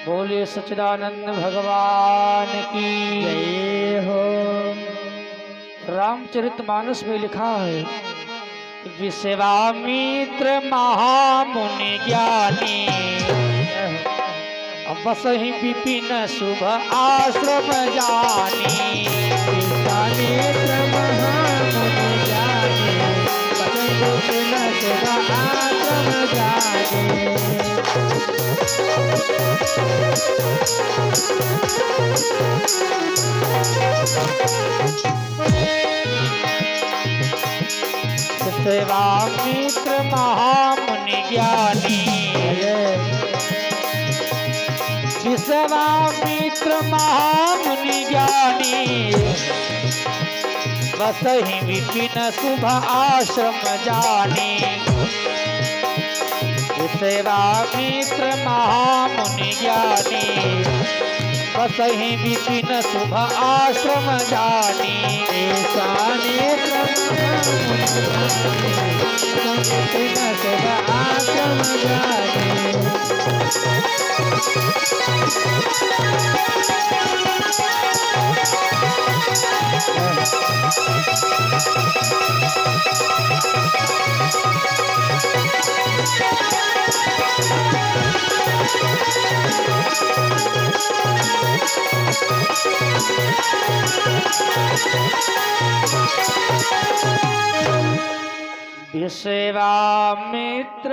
बोले सच्चिदानंद भगवान की जय हो। रामचरितमानस में लिखा है कि विश्वामित्र महामुनि ज्ञानी बसहि विपिन शुभ आश्रम जानी। विश्वामित्र महामुनि ज्ञानी बसहि विपिन शुभ आश्रम जानी। विश्वामित्र महामुनि ज्ञानी विश्वामित्र महामुनि ज्ञानी बसहि विपिन शुभ आश्रम जानी। विश्वामित्र महामुनि ज्ञानी बसहि विपिन शुभ आश्रम जानी। विश्वामित्र विपिन शुभ आश्रम जानी। विश्वामित्र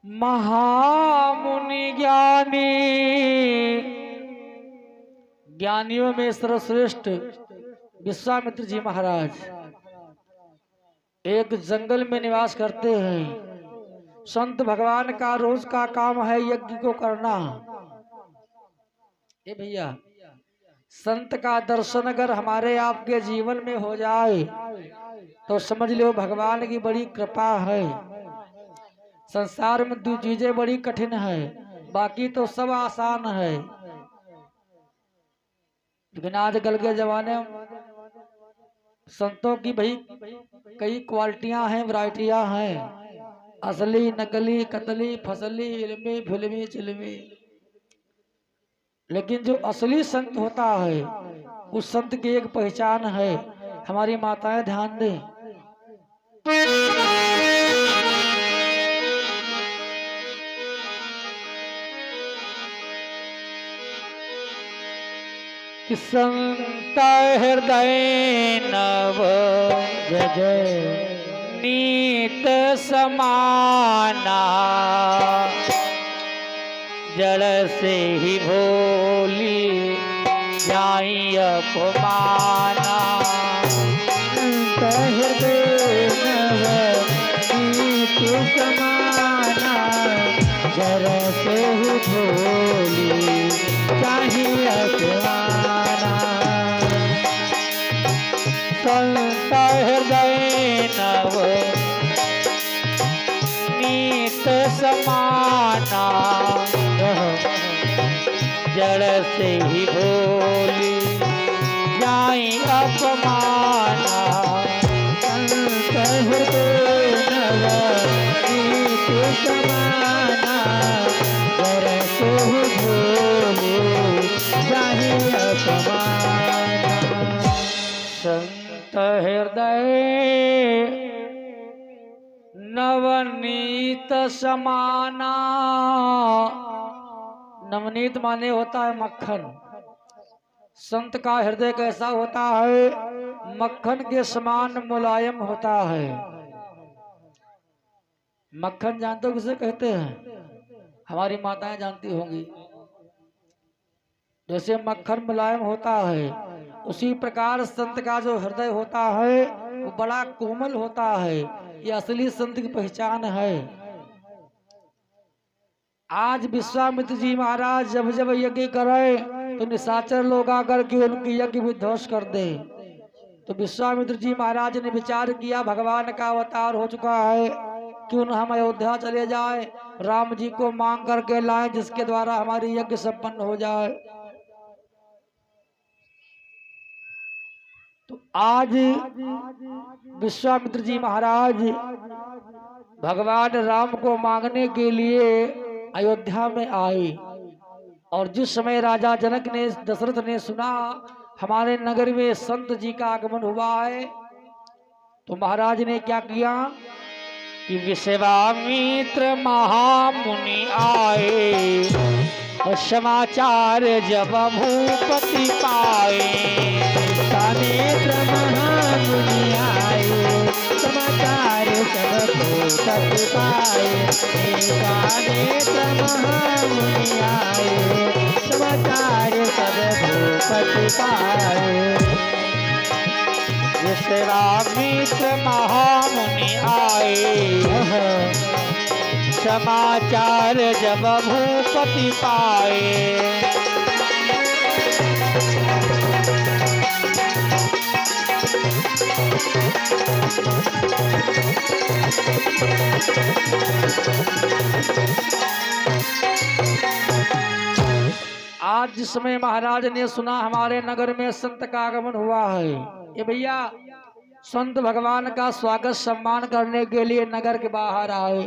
महामुनि ज्ञानी ज्ञानियों में सर्वश्रेष्ठ विश्वामित्र जी महाराज एक जंगल में निवास करते हैं। संत भगवान का रोज का काम है यज्ञ को करना। ये भैया संत का दर्शन अगर हमारे आपके जीवन में हो जाए तो समझ लो भगवान की बड़ी कृपा है। संसार में दो चीजें बड़ी कठिन है, बाकी तो सब आसान है। लेकिन आजकल के जमाने में संतों की भाई कई क्वालिटियां हैं, वैरायटियां हैं, असली नकली कतली फसली इल्मी फिल्मी चिल्मी। लेकिन जो असली संत होता है उस संत की एक पहचान है। हमारी माताएं ध्यान दें। कि संत हृदय नव जय जय नीत समाना जड़ से ही भोली जाई अपमाना। हृदय नव नीत समाना जड़ से ही भोली चाहिए अपमाना। संत हृदय नव नीत समाना जड़ से ही भोली जाई अपमाना। संत हृदय नव नीत समाना जड़ से ही भोली चाहिए अपमाना। संत हृदय नवनीत समाना। नवनीत माने होता है मक्खन। संत का हृदय कैसा होता है? मक्खन के समान मुलायम होता है। मक्खन जानते हो किसे कहते हैं? हमारी माताएं जानती होंगी। जैसे मक्खन मुलायम होता है उसी प्रकार संत का जो हृदय होता है वो बड़ा कोमल होता है। ये असली संत की पहचान है। आज विश्वामित्र जी महाराज जब जब यज्ञ करें तो निशाचर लोग आकर के उनकी यज्ञ विध्वंस कर दे। तो विश्वामित्र जी महाराज ने विचार किया भगवान का अवतार हो चुका है, क्यों न हम अयोध्या चले जाएं, राम जी को मांग करके लाएं जिसके द्वारा हमारी यज्ञ संपन्न हो जाए। तो आज विश्वामित्र जी महाराज भगवान राम को मांगने के लिए अयोध्या में आए। और जिस समय राजा जनक ने, दशरथ ने सुना हमारे नगर में संत जी का आगमन हुआ है, तो महाराज ने क्या किया कि विश्वामित्र महामुनि आए और समाचार जब भूपति पाए। विश्वामित्र महामुनि आए, समाचार सब भूपति पाए। विश्वामित्र महामुनि आए, समाचार सब भूपति पाए। विश्वामित्र महामुनि आए, समाचार जब भूपति पाए। आज जिस समय महाराज ने सुना हमारे नगर में संत का आगमन हुआ है, ये भैया संत भगवान का स्वागत सम्मान करने के लिए नगर के बाहर आए।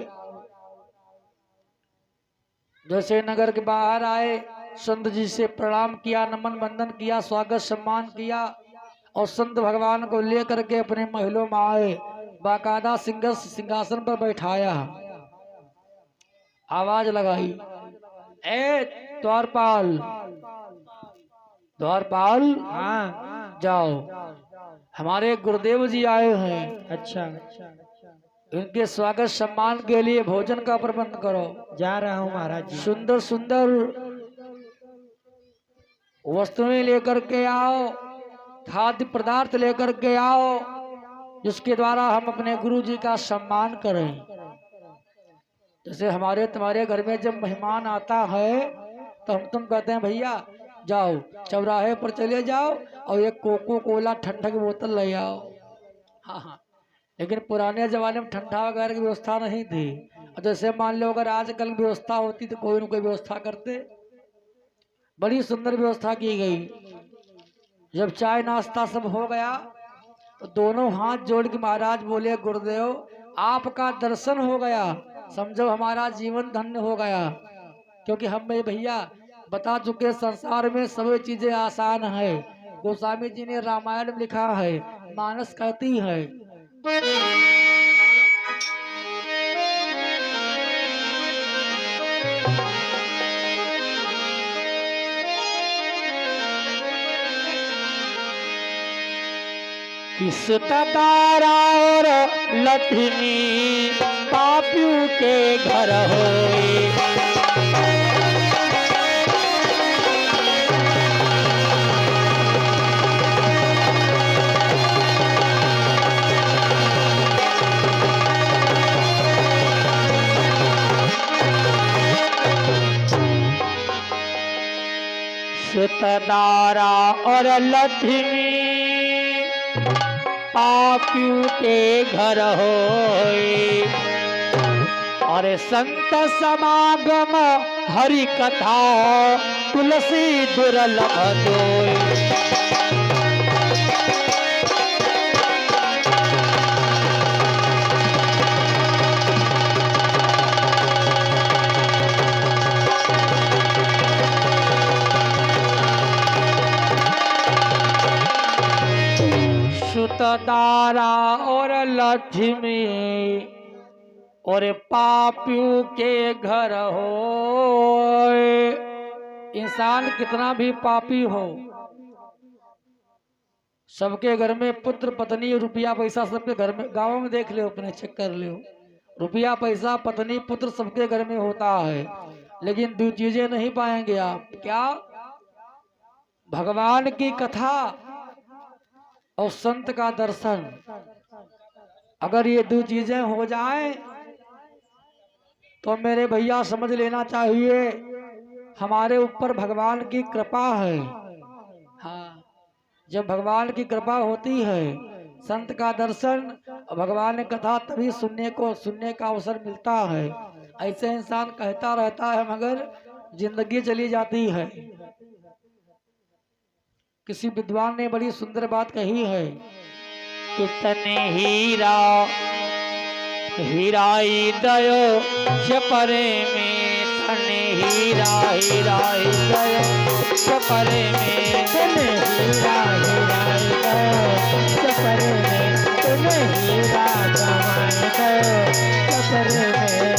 जैसे नगर के बाहर आए, संत जी से प्रणाम किया, नमन बंदन किया, स्वागत सम्मान किया और संत भगवान को लेकर के अपने महलों में आए, बाकायदा सिंहासन पर बैठाया, आवाज लगाई, ए द्वारपाल, द्वारपाल हाँ जाओ, हमारे गुरुदेव जी आए हैं, अच्छा इनके स्वागत सम्मान के लिए भोजन का प्रबंध करो। जा रहा हूँ महाराज जी। सुंदर सुंदर वस्तुएं लेकर के आओ, खाद्य पदार्थ लेकर के आओ, जिसके द्वारा हम अपने गुरु जी का सम्मान करें। जैसे हमारे तुम्हारे घर में जब मेहमान आता है तो हम तुम कहते हैं भैया जाओ चौराहे पर चले जाओ और एक कोको कोला ठंडा की बोतल ले आओ। हाँ हाँ, लेकिन पुराने जमाने में ठंडा वगैरह की व्यवस्था नहीं थी। और जैसे मान लो अगर आजकल व्यवस्था होती तो कोई न कोई व्यवस्था करते। बड़ी सुंदर व्यवस्था की गई। जब चाय नाश्ता सब हो गया तो दोनों हाथ जोड़ के महाराज बोले, गुरुदेव आपका दर्शन हो गया, समझो हमारा जीवन धन्य हो गया। क्योंकि हम भैया बता चुके संसार में सभी चीजें आसान है। गोस्वामी जी ने रामायण में लिखा है, मानस कहती है किस तारा और लक्ष्मी पापियों के घर होए। सुतदारा और लक्ष्मी पापियों के घर होए। और संत समागम हरि कथा तुलसी दुर्लभ दोए। सुतदारा और लक्ष्मी और पापियों के घर हो। इंसान कितना भी पापी हो, सबके घर में पुत्र पत्नी रुपया पैसा सबके घर में, गांव में देख लो, अपने चेक कर लो, रुपया पैसा पत्नी पुत्र सबके घर में होता है। लेकिन दो चीजें नहीं पाएंगे आप, क्या? भगवान की कथा और संत का दर्शन। अगर ये दो चीजें हो जाए तो मेरे भैया समझ लेना चाहिए हमारे ऊपर भगवान की कृपा है। हाँ, जब भगवान की कृपा होती है, संत का दर्शन, भगवान की कथा तभी सुनने का अवसर मिलता है। ऐसे इंसान कहता रहता है मगर जिंदगी चली जाती है। किसी विद्वान ने बड़ी सुंदर बात कही है, कितने हीराई दयो परे में तने हीरा हीरा गयो सफर में, तने हीरा हीरा गयो सफर में, तने हीरा कमाए गयो सफर में।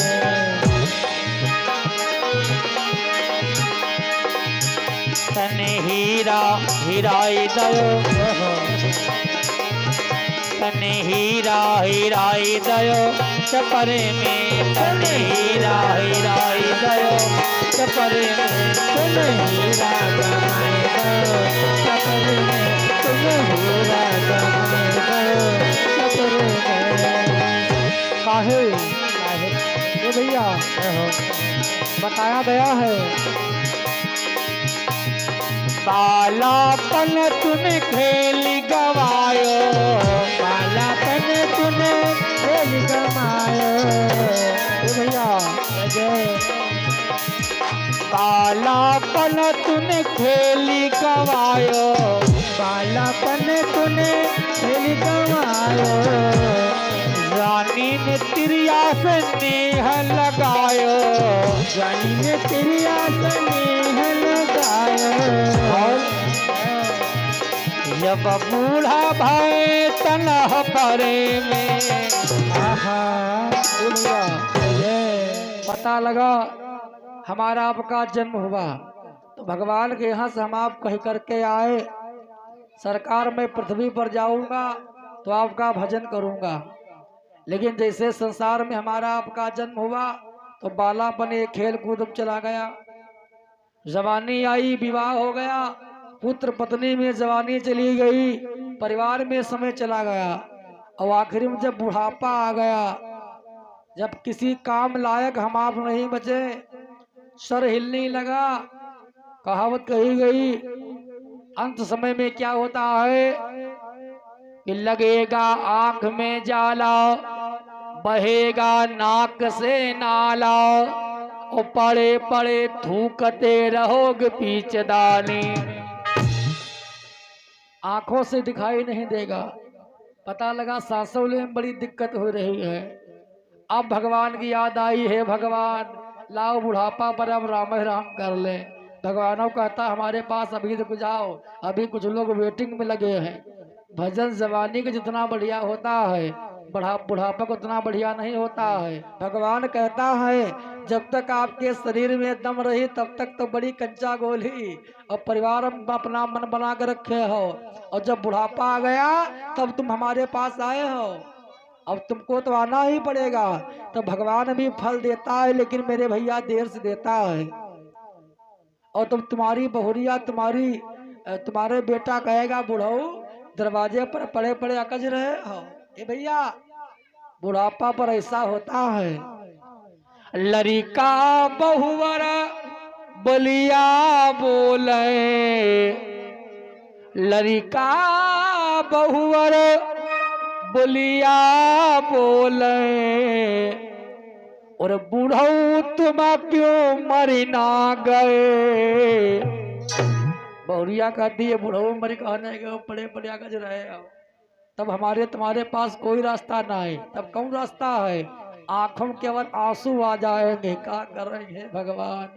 तने हीरा हीराई दयो, तने हीरा हीराई दयो सफर में, तने हीरा हीराई दयो सफर में, तने हीरा कमाए गयो सफर में, तने हीरा कमाए गयो सफर में। काहे काहे ये भैया बताया गया है बालापन तूने खेल गवायो, बालापन तूने खेल गवायो भैया बालापन तूने खेल गवायो, बालापन तूने खेल गवायो। रानी ने तिरिया से नेह लगायो, रानी ने तिरिया से नेह लगायो। जब बूढ़ा भाई तनह परे में, पता लगा हमारा आपका जन्म हुआ तो भगवान के यहाँ से हम आप कह करके आए, सरकार में पृथ्वी पर जाऊंगा तो आपका भजन करूंगा। लेकिन जैसे संसार में हमारा आपका जन्म हुआ तो बालापन एक खेल कूद में चला गया, जवानी आई, विवाह हो गया, पुत्र पत्नी में जवानी चली गई, परिवार में समय चला गया, और आखिर में जब बुढ़ापा आ गया, जब किसी काम लायक हम आप नहीं बचे, सर हिलने लगा, कहावत कही गई अंत समय में क्या होता है कि लगेगा आंख में जाला, बहेगा नाक से नाला, और पड़े पड़े थूकते रहोगे पीछदानी। आंखों से दिखाई नहीं देगा, पता लगा सांसों में बड़ी दिक्कत हो रही है। अब भगवान की याद आई, है भगवान लाओ बुढ़ापा पर अब राम राम कर ले। भगवानों कहता हमारे पास अभी रुक जाओ, अभी कुछ लोग वेटिंग में लगे हैं। भजन जवानी का जितना बढ़िया होता है बुढ़ापा को उतना बढ़िया नहीं होता है। भगवान कहता है जब तक आपके शरीर में दम रही तब तक तो बड़ी कंचा गोली और परिवार में अपना मन बना कर रखे हो, और जब बुढ़ापा आ गया तब तुम हमारे पास आए हो, अब तुमको तो आना ही पड़ेगा। तो भगवान भी फल देता है लेकिन मेरे भैया देर से देता है। और तुम तुम्हारी बहुरिया तुम्हारे बेटा कहेगा बुढ़ऊ दरवाजे पर पड़े पड़े अकज रहे हो। ए भैया बुढ़ापा पर ऐसा होता है। लड़का बहुवर बलिया बोले, लड़का बहुवर बलिया बोले, और बूढ़ऊ तुम क्यों मरी ना गए। बहुरिया कहती है बुढ़ऊ मरी कहने के पड़े पड़े अकज रहे हो, तब हमारे तुम्हारे पास कोई रास्ता ना है। तब कौन रास्ता है? आंखों में केवल आंसू आ जाएंगे, क्या करेंगे भगवान।